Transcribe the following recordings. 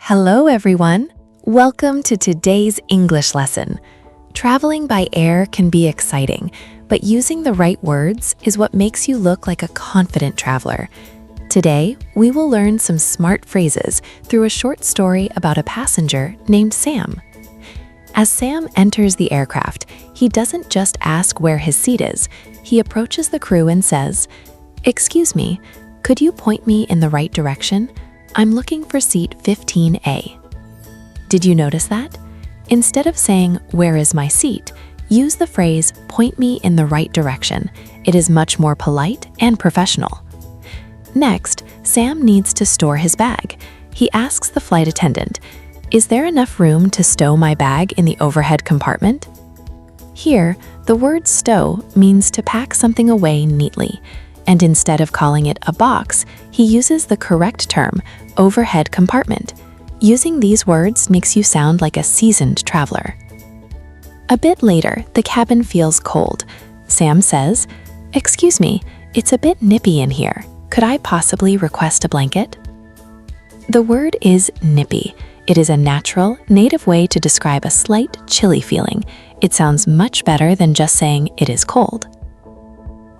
Hello, everyone. Welcome to today's English lesson. Traveling by air can be exciting, but using the right words is what makes you look like a confident traveler. Today, we will learn some smart phrases through a short story about a passenger named Sam. As Sam enters the aircraft, he doesn't just ask where his seat is. He approaches the crew and says, "Excuse me, could you point me in the right direction? I'm looking for seat 15A. Did you notice that? Instead of saying, "Where is my seat?" use the phrase, "Point me in the right direction." It is much more polite and professional. Next, Sam needs to store his bag. He asks the flight attendant, "Is there enough room to stow my bag in the overhead compartment?" Here, the word stow means to pack something away neatly. And instead of calling it a box, he uses the correct term, overhead compartment. Using these words makes you sound like a seasoned traveler. A bit later, the cabin feels cold. Sam says, "Excuse me, it's a bit nippy in here. Could I possibly request a blanket?" The word is nippy. It is a natural, native way to describe a slight, chilly feeling. It sounds much better than just saying it is cold.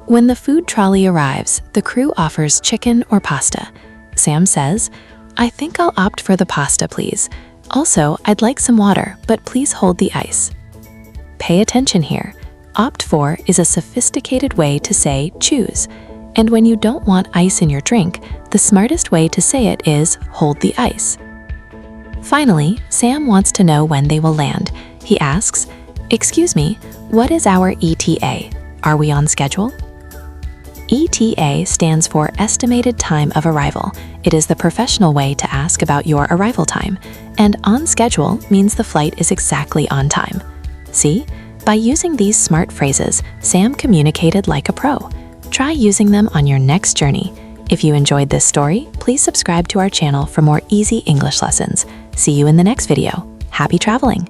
When the food trolley arrives, the crew offers chicken or pasta. Sam says, "I think I'll opt for the pasta, please. Also, I'd like some water, but please hold the ice." Pay attention here. Opt for is a sophisticated way to say choose. And when you don't want ice in your drink, the smartest way to say it is hold the ice. Finally, Sam wants to know when they will land. He asks, "Excuse me, what is our ETA? Are we on schedule?" ETA stands for Estimated Time of Arrival. It is the professional way to ask about your arrival time. And on schedule means the flight is exactly on time. See? By using these smart phrases, Sam communicated like a pro. Try using them on your next journey. If you enjoyed this story, please subscribe to our channel for more easy English lessons. See you in the next video. Happy traveling!